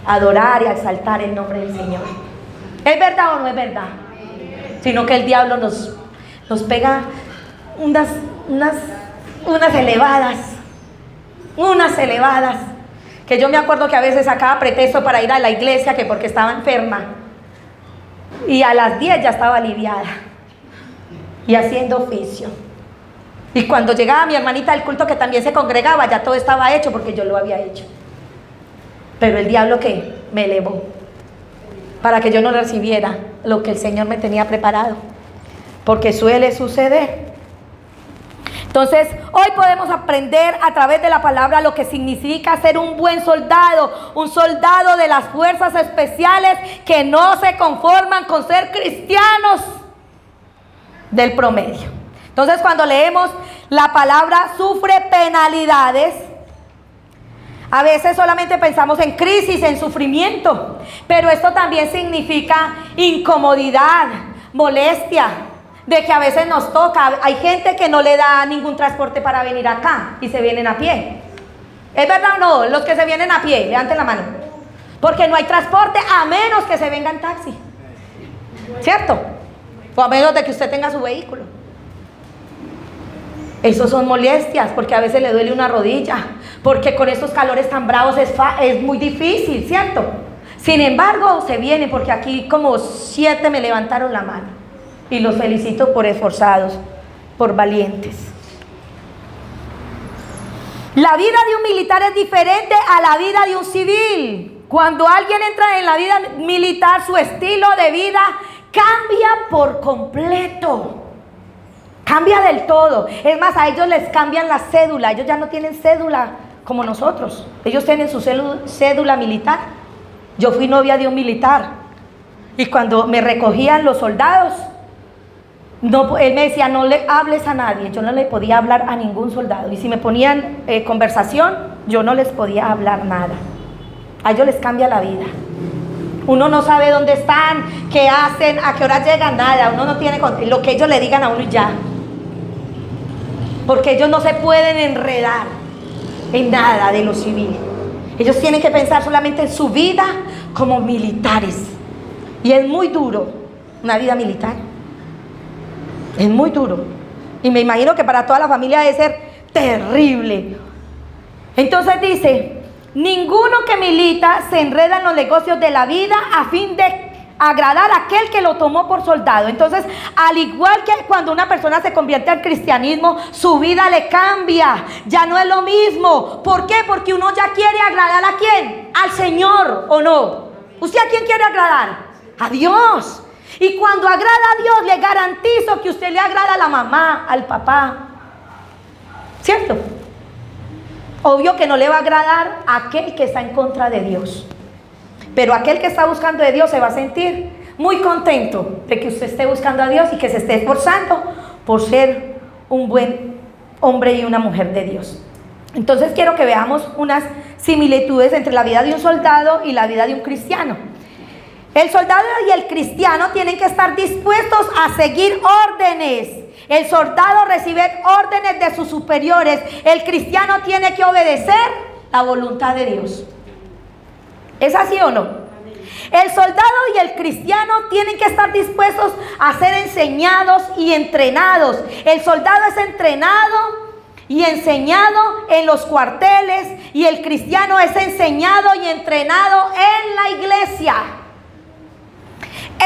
A: a adorar y a exaltar el nombre del Señor. ¿Es verdad o no es verdad? Sino que el diablo nos pega unas elevadas. Que yo me acuerdo que a veces sacaba pretexto para ir a la iglesia, que porque estaba enferma. Y a las 10 ya estaba aliviada. Y haciendo oficio. Y cuando llegaba mi hermanita del culto, que también se congregaba, ya todo estaba hecho porque yo lo había hecho. Pero el diablo, ¿qué? Me elevó. Para que yo no recibiera lo que el Señor me tenía preparado. Porque suele suceder. Entonces, hoy podemos aprender a través de la palabra lo que significa ser un buen soldado, un soldado de las fuerzas especiales que no se conforman con ser cristianos del promedio. Entonces, cuando leemos la palabra sufre penalidades, a veces solamente pensamos en crisis, en sufrimiento, pero esto también significa incomodidad, molestia, de que a veces nos toca. Hay gente que no le da ningún transporte para venir acá y se vienen a pie. ¿Es verdad o no? Los que se vienen a pie, levanten la mano. Porque no hay transporte a menos que se venga en taxi, ¿cierto? O a menos de que usted tenga su vehículo. Esos son molestias, porque a veces le duele una rodilla, porque con estos calores tan bravos es muy difícil, ¿cierto? Sin embargo, se vienen, porque aquí como 7 me levantaron la mano. Y los felicito por esforzados, por valientes. La vida de un militar es diferente a la vida de un civil. Cuando alguien entra en la vida militar, su estilo de vida cambia por completo. Cambia del todo. Es más, a ellos les cambian la cédula. Ellos ya no tienen cédula como nosotros. Ellos tienen su cédula militar. Yo fui novia de un militar. Y cuando me recogían los soldados, no, él me decía, no le hables a nadie. Yo no le podía hablar a ningún soldado. Y si me ponían conversación, yo no les podía hablar nada. A ellos les cambia la vida. Uno no sabe dónde están, qué hacen, a qué hora llegan, nada. Uno no tiene lo que ellos le digan a uno y ya. Porque ellos no se pueden enredar en nada de lo civil. Ellos tienen que pensar solamente en su vida como militares. Y es muy duro una vida militar. Es muy duro. Y me imagino que para toda la familia debe ser terrible. Entonces dice, ninguno que milita se enreda en los negocios de la vida a fin de agradar a aquel que lo tomó por soldado. Entonces, al igual que cuando una persona se convierte al cristianismo, su vida le cambia. Ya no es lo mismo. ¿Por qué? Porque uno ya quiere agradar ¿a quién? Al Señor, ¿o no? ¿Usted a quién quiere agradar? A Dios. Y cuando agrada a Dios, le garantizo que usted le agrada a la mamá, al papá. ¿Cierto? Obvio que no le va a agradar a aquel que está en contra de Dios. Pero aquel que está buscando de Dios se va a sentir muy contento de que usted esté buscando a Dios y que se esté esforzando por ser un buen hombre y una mujer de Dios. Entonces quiero que veamos unas similitudes entre la vida de un soldado y la vida de un cristiano. El soldado y el cristiano tienen que estar dispuestos a seguir órdenes. El soldado recibe órdenes de sus superiores. El cristiano tiene que obedecer la voluntad de Dios. ¿Es así o no? El soldado y el cristiano tienen que estar dispuestos a ser enseñados y entrenados. El soldado es entrenado y enseñado en los cuarteles, y el cristiano es enseñado y entrenado en la iglesia.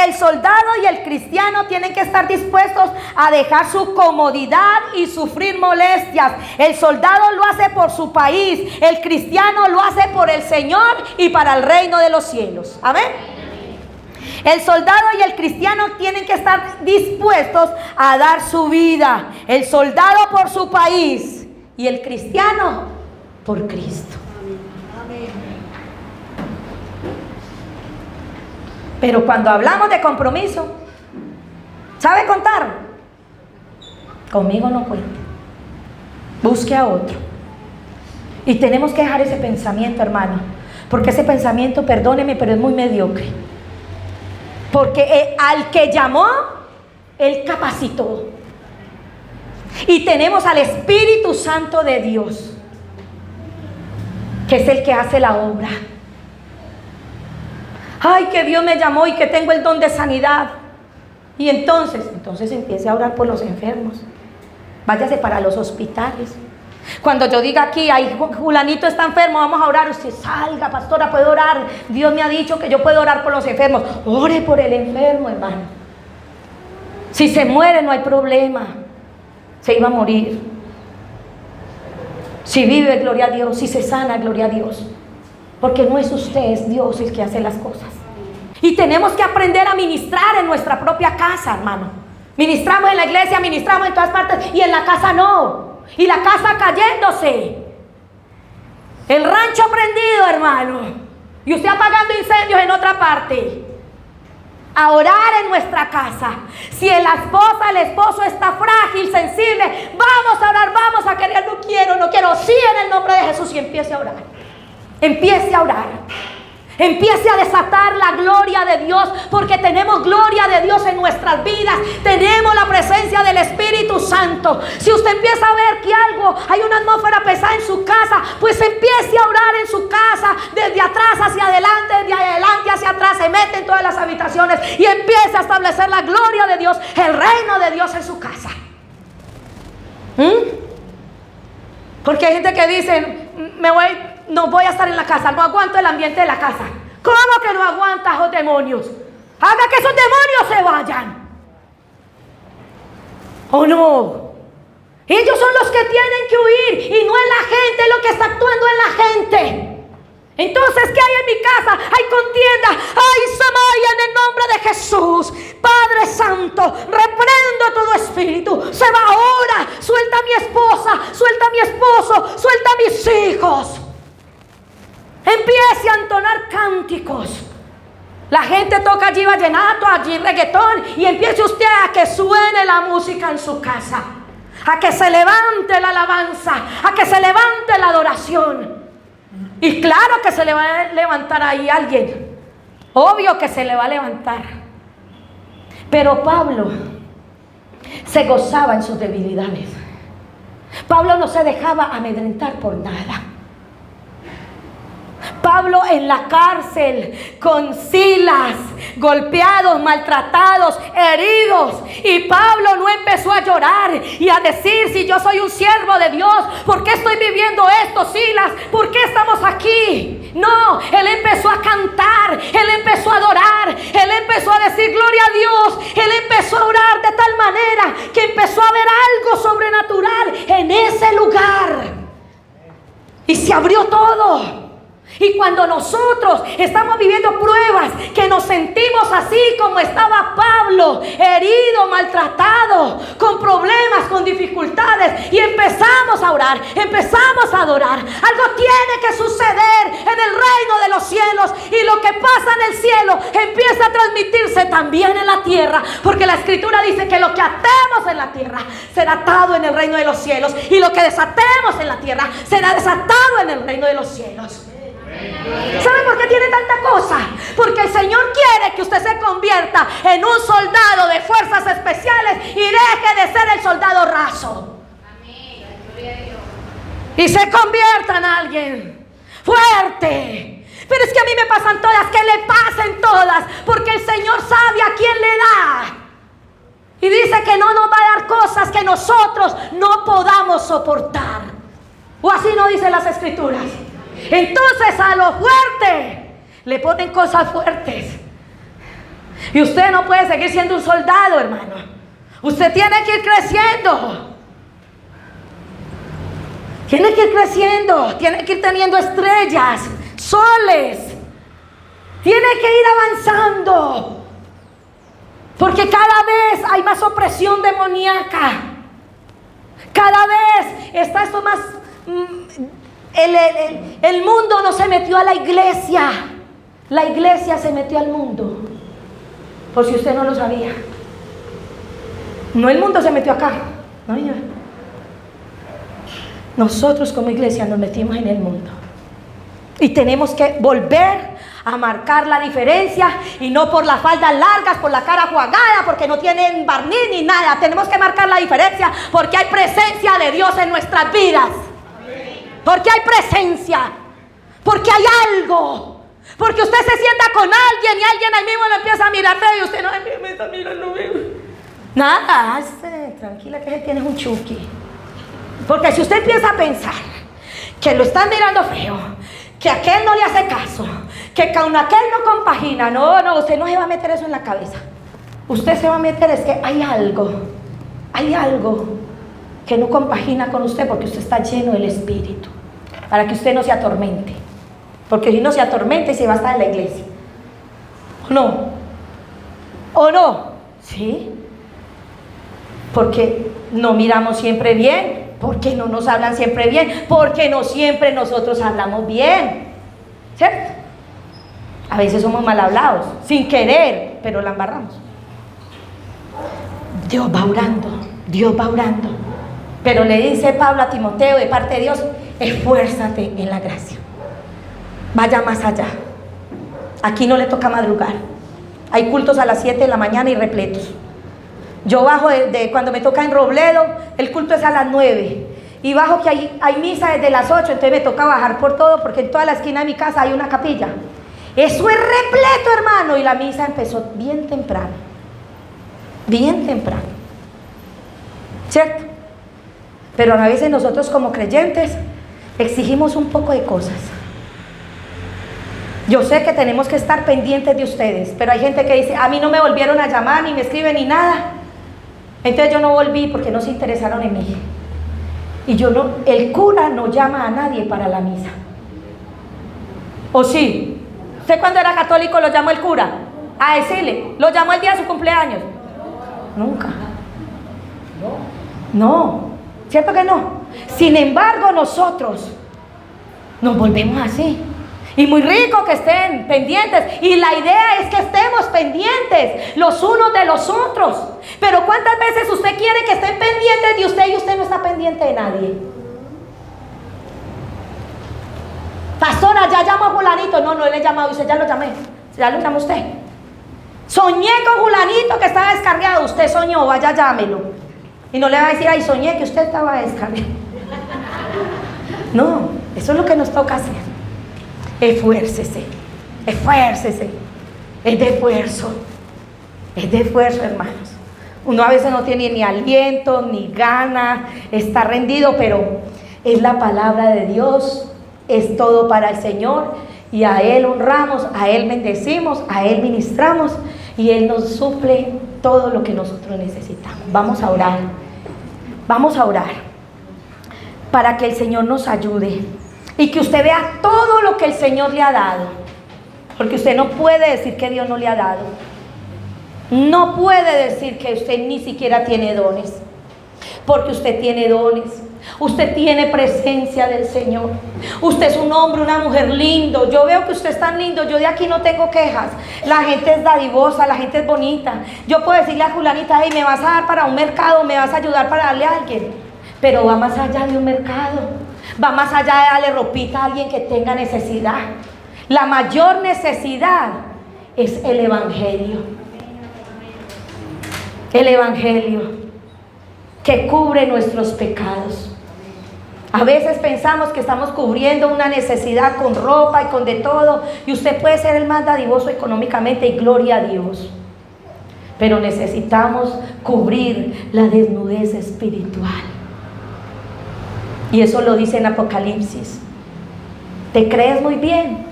A: El soldado y el cristiano tienen que estar dispuestos a dejar su comodidad y sufrir molestias. El soldado lo hace por su país, el cristiano lo hace por el Señor y para el reino de los cielos. Amén. El soldado y el cristiano tienen que estar dispuestos a dar su vida. El soldado por su país y el cristiano por Cristo. Pero cuando hablamos de compromiso, ¿sabe contar? Conmigo no cuente. Busque a otro. Y tenemos que dejar ese pensamiento, hermano. Porque ese pensamiento, perdóneme, pero es muy mediocre. Porque al que llamó, Él capacitó. Y tenemos al Espíritu Santo de Dios, que es el que hace la obra. Ay, que Dios me llamó y que tengo el don de sanidad. Y entonces empiece a orar por los enfermos. Váyase para los hospitales. Cuando yo diga aquí, ay, fulanito está enfermo, vamos a orar. Usted salga, pastora, puedo orar. Dios me ha dicho que yo puedo orar por los enfermos. Ore por el enfermo, hermano. Si se muere no hay problema. Se iba a morir. Si vive, gloria a Dios. Si se sana, gloria a Dios. Porque no es usted, es Dios el que hace las cosas. Y tenemos que aprender a ministrar en nuestra propia casa, hermano. Ministramos en la iglesia, ministramos en todas partes, y en la casa no. Y la casa cayéndose. El rancho prendido, hermano. Y usted apagando incendios en otra parte. A orar en nuestra casa. Si la esposa, el esposo está frágil, sensible, vamos a orar, vamos a querer. No quiero, sí, en el nombre de Jesús. Y empiece a orar. Empiece a orar. Empiece a desatar la gloria de Dios, porque tenemos gloria de Dios en nuestras vidas. Tenemos la presencia del Espíritu Santo. Si usted empieza a ver que hay una atmósfera pesada en su casa, pues empiece a orar en su casa, desde atrás hacia adelante, desde adelante hacia atrás. Se mete en todas las habitaciones y empiece a establecer la gloria de Dios, el reino de Dios en su casa. Porque hay gente que dice, no voy a estar en la casa, no aguanto el ambiente de la casa. ¿Cómo que no aguantas los demonios? Haga que esos demonios se vayan. ¿O no? Ellos son los que tienen que huir y no es la gente lo que está actuando en la gente. Entonces, ¿qué hay en mi casa? Hay contienda, hay Samaya en el nombre de Jesús. Padre Santo, reprendo todo espíritu. Se va ahora. Suelta a mi esposa, suelta a mi esposo, suelta a mis hijos. Empiece a entonar cánticos. La gente toca allí vallenato, allí reggaetón, y empiece usted a que suene la música en su casa, a que se levante la alabanza, a que se levante la adoración. Y claro que se le va a levantar ahí alguien, obvio que se le va a levantar. Pero Pablo se gozaba en sus debilidades. Pablo no se dejaba amedrentar por nada. Pablo en la cárcel con Silas, golpeados, maltratados, heridos, y Pablo no empezó a llorar y a decir, si yo soy un siervo de Dios, ¿por qué estoy viviendo esto, Silas? ¿Por qué estamos aquí? No, él empezó a cantar, él empezó a adorar, él empezó a decir gloria a Dios, él empezó a orar de tal manera que empezó a ver algo sobrenatural en ese lugar y se abrió todo. Y cuando nosotros estamos viviendo pruebas, que nos sentimos así como estaba Pablo, herido, maltratado, con problemas, con dificultades, y empezamos a orar, empezamos a adorar, algo tiene que suceder en el reino de los cielos, y lo que pasa en el cielo empieza a transmitirse también en la tierra, porque la Escritura dice que lo que atemos en la tierra será atado en el reino de los cielos, y lo que desatemos en la tierra será desatado en el reino de los cielos. ¿Sabe por qué tiene tanta cosa? Porque el Señor quiere que usted se convierta en un soldado de fuerzas especiales y deje de ser el soldado raso. Y se convierta en alguien fuerte. Pero es que a mí me pasan todas, que le pasen todas, porque el Señor sabe a quién le da. Y dice que no nos va a dar cosas que nosotros no podamos soportar. ¿O así no dicen las escrituras? Entonces a lo fuerte le ponen cosas fuertes. Y usted no puede seguir siendo un soldado, hermano. Usted tiene que ir creciendo. Tiene que ir creciendo. Tiene que ir teniendo estrellas, soles. Tiene que ir avanzando. Porque cada vez hay más opresión demoníaca. Cada vez está esto más... El mundo no se metió a la iglesia. La iglesia se metió al mundo. Por si usted no lo sabía. No, el mundo se metió acá. No, señor. Nosotros como iglesia nos metimos en el mundo. Y tenemos que volver a marcar la diferencia. Y no por las faldas largas, por la cara jugada, porque no tienen barniz ni nada. Tenemos que marcar la diferencia porque hay presencia de Dios en nuestras vidas. Porque hay presencia. Porque hay algo. Porque usted se sienta con alguien y alguien ahí mismo lo empieza a mirar feo y usted no me está mirando feo. Nada, tranquila que él tiene un chuki. Porque si usted empieza a pensar que lo están mirando feo, que aquel no le hace caso, que con aquel no compagina, no, usted no se va a meter eso en la cabeza. Usted se va a meter es que hay algo que no compagina con usted porque usted está lleno del Espíritu, para que usted no se atormente. Porque si no se atormenta y se va a estar en la iglesia. ¿O no? ¿O no? ¿Sí? Porque no miramos siempre bien. Porque no nos hablan siempre bien. Porque no siempre nosotros hablamos bien. ¿Cierto? A veces somos mal hablados, sin querer, pero la embarramos. Dios va orando. Dios va orando. Pero le dice Pablo a Timoteo de parte de Dios: esfuérzate en la gracia. Vaya más allá. Aquí no le toca madrugar. Hay cultos a las 7 de la mañana y repletos. Yo bajo cuando me toca en Robledo, el culto es a las 9. Y bajo que hay misa desde las 8, entonces me toca bajar por todo, porque en toda la esquina de mi casa hay una capilla. Eso es repleto, hermano. Y la misa empezó bien temprano. Bien temprano. ¿Cierto? Pero a veces nosotros como creyentes exigimos un poco de cosas. Yo sé que tenemos que estar pendientes de ustedes, pero hay gente que dice: a mí no me volvieron a llamar, ni me escriben, ni nada. Entonces yo no volví porque no se interesaron en mí. Y el cura no llama a nadie para la misa. ¿O sí? ¿Usted cuando era católico lo llamó el cura? A decirle, ¿lo llamó el día de su cumpleaños? Nunca. No, ¿cierto que no? Sin embargo, nosotros nos volvemos así. Y muy rico que estén pendientes. Y la idea es que estemos pendientes los unos de los otros. Pero ¿cuántas veces usted quiere que estén pendientes de usted y usted no está pendiente de nadie? Pastora, ya llamo a fulanito. No le he llamado. Dice: ya lo llamé. Ya lo llamó usted. Soñé con fulanito que estaba descarriado. Usted soñó, vaya llámelo. Y no le va a decir: ay, soñé que usted estaba descarriado. No, eso es lo que nos toca hacer. Esfuércese, esfuércese. Es de esfuerzo, hermanos. Uno a veces no tiene ni aliento, ni gana, está rendido, pero es la palabra de Dios, es todo para el Señor, y a Él honramos, a Él bendecimos, a Él ministramos, y Él nos suple todo lo que nosotros necesitamos. Vamos a orar para que el Señor nos ayude. Y que usted vea todo lo que el Señor le ha dado. Porque usted no puede decir que Dios no le ha dado. No puede decir que usted ni siquiera tiene dones. Porque usted tiene dones. Usted tiene presencia del Señor. Usted es un hombre, una mujer lindo. Yo veo que usted es tan lindo. Yo de aquí no tengo quejas. La gente es dadivosa, la gente es bonita. Yo puedo decirle a fulanita: hey, me vas a dar para un mercado, me vas a ayudar para darle a alguien. Pero va más allá de un mercado. Va más allá de darle ropita a alguien que tenga necesidad. La mayor necesidad es el Evangelio. El Evangelio que cubre nuestros pecados. A veces pensamos que estamos cubriendo una necesidad con ropa y con de todo. Y usted puede ser el más dadivoso económicamente, y gloria a Dios. Pero necesitamos cubrir la desnudez espiritual. Y eso lo dice en Apocalipsis. ¿Te crees muy bien?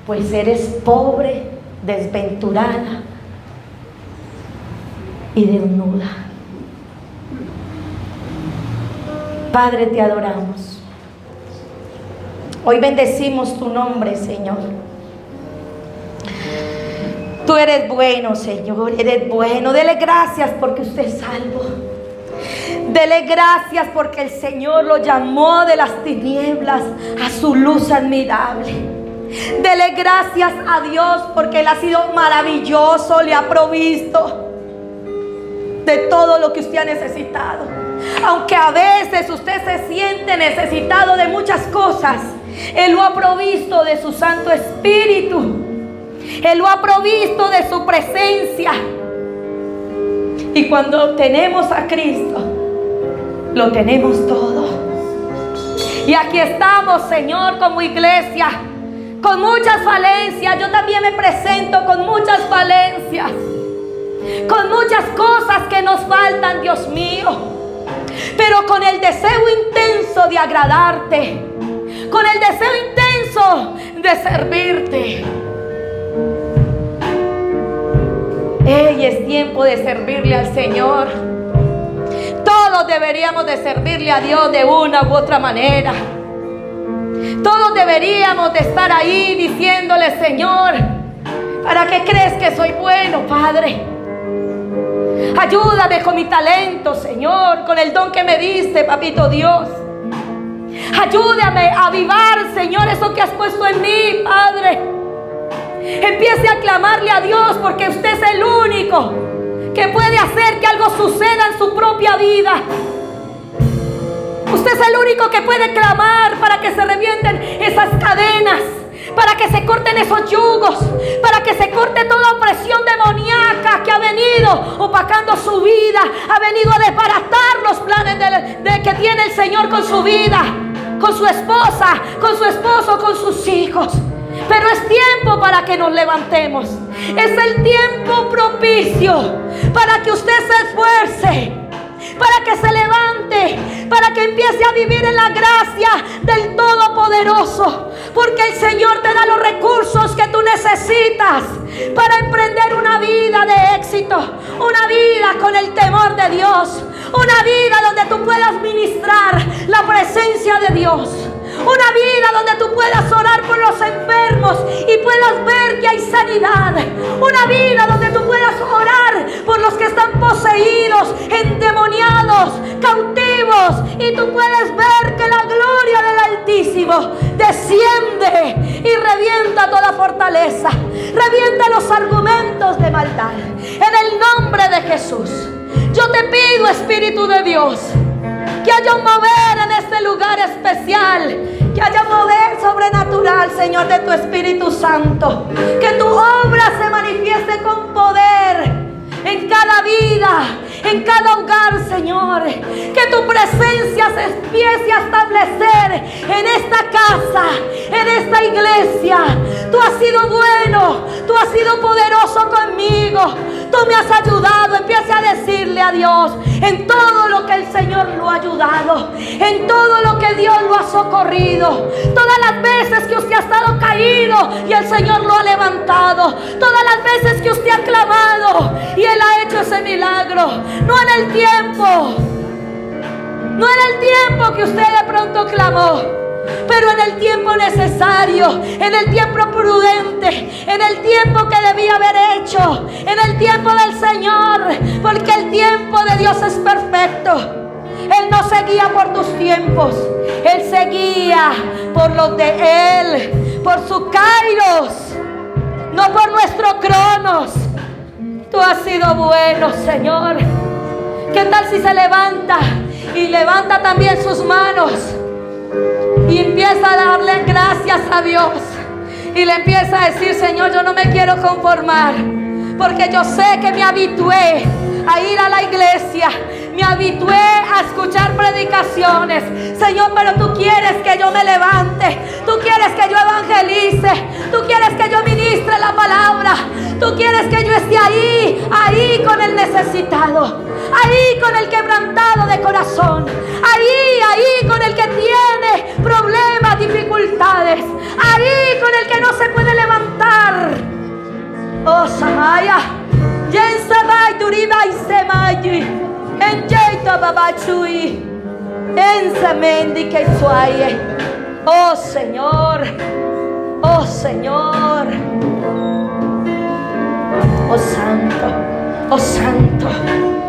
A: Pues eres pobre, desventurada y desnuda. Padre, te adoramos. Hoy bendecimos tu nombre, Señor. Tú eres bueno, Señor, eres bueno. Dele gracias porque usted es salvo. Dele gracias porque el Señor lo llamó de las tinieblas a su luz admirable. Dele gracias a Dios porque Él ha sido maravilloso, le ha provisto de todo lo que usted ha necesitado. Aunque a veces usted se siente necesitado de muchas cosas, Él lo ha provisto de su Santo Espíritu. Él lo ha provisto de su presencia. Y cuando tenemos a Cristo, lo tenemos todo. Y aquí estamos, Señor, como iglesia, con muchas falencias. Yo también me presento con muchas falencias, con muchas cosas que nos faltan, Dios mío, pero con el deseo intenso de agradarte, con el deseo intenso de servirte. Es tiempo de servirle al Señor. Todos deberíamos de servirle a Dios de una u otra manera. Todos deberíamos de estar ahí diciéndole: Señor, ¿para qué crees que soy bueno, Padre? Ayúdame con mi talento, Señor, con el don que me diste, Papito Dios. Ayúdame a avivar, Señor, eso que has puesto en mí, Padre. Empiece a clamarle a Dios porque usted es el único que puede hacer que algo suceda en su propia vida. Usted es el único que puede clamar para que se revienten esas cadenas, para que se corten esos yugos, para que se corte toda opresión demoníaca que ha venido opacando su vida, ha venido a desbaratar los planes que tiene el Señor con su vida, con su esposa, con su esposo, con sus hijos. Pero es tiempo para que nos levantemos. Es el tiempo propicio para que usted se esfuerce, para que se levante, para que empiece a vivir en la gracia del Todopoderoso. Porque el Señor te da los recursos que tú necesitas para emprender una vida de éxito, una vida con el temor de Dios, una vida donde tú puedas ministrar la presencia de Dios. Una vida donde tú puedas orar por los enfermos y puedas ver que hay sanidad. Una vida donde tú puedas orar por los que están poseídos, endemoniados, cautivos, y tú puedes ver que la gloria del Altísimo desciende y revienta toda fortaleza, revienta los argumentos de maldad. En el nombre de Jesús, yo te pido, Espíritu de Dios, que haya un mover en este lugar especial, que haya un mover sobrenatural, Señor, de tu Espíritu Santo. Que tu obra se manifieste con poder en cada vida, en cada hogar, Señor. Que tu presencia se empiece a establecer en esta casa, en esta iglesia. Tú has sido bueno, tú has sido poderoso conmigo. Tú me has ayudado. Empiece a decirle a Dios en todo lo que el Señor lo ha ayudado, en todo lo que Dios lo ha socorrido, todas las veces que usted ha estado caído y el Señor lo ha levantado, todas las veces que usted ha clamado y Él ha hecho ese milagro. No en el tiempo que usted de pronto clamó, pero en el tiempo necesario, en el tiempo prudente, en el tiempo que debía haber hecho, en el tiempo del Señor, porque el tiempo de Dios es perfecto. Él no se guía por tus tiempos, Él se guía por los de Él, por su kairos, no por nuestro cronos. Tú has sido bueno, Señor. ¿Qué tal si se levanta y levanta también sus manos y empieza a darle gracias a Dios y le empieza a decir: Señor, yo no me quiero conformar, porque yo sé que me habitué a ir a la iglesia, me habitué a escuchar predicaciones, Señor, pero tú quieres que yo me levante, tú quieres que yo evangelice, tú quieres que yo ministre la palabra, tú quieres que yo esté ahí con el necesitado, ahí con el quebrantado de corazón, ahí con el que tiene Aya. Yensabai Duribai Semayi. Enjeita Babachui. Ensamendi que suaye. Oh Señor. Oh Señor. Oh Santo. Oh Santo.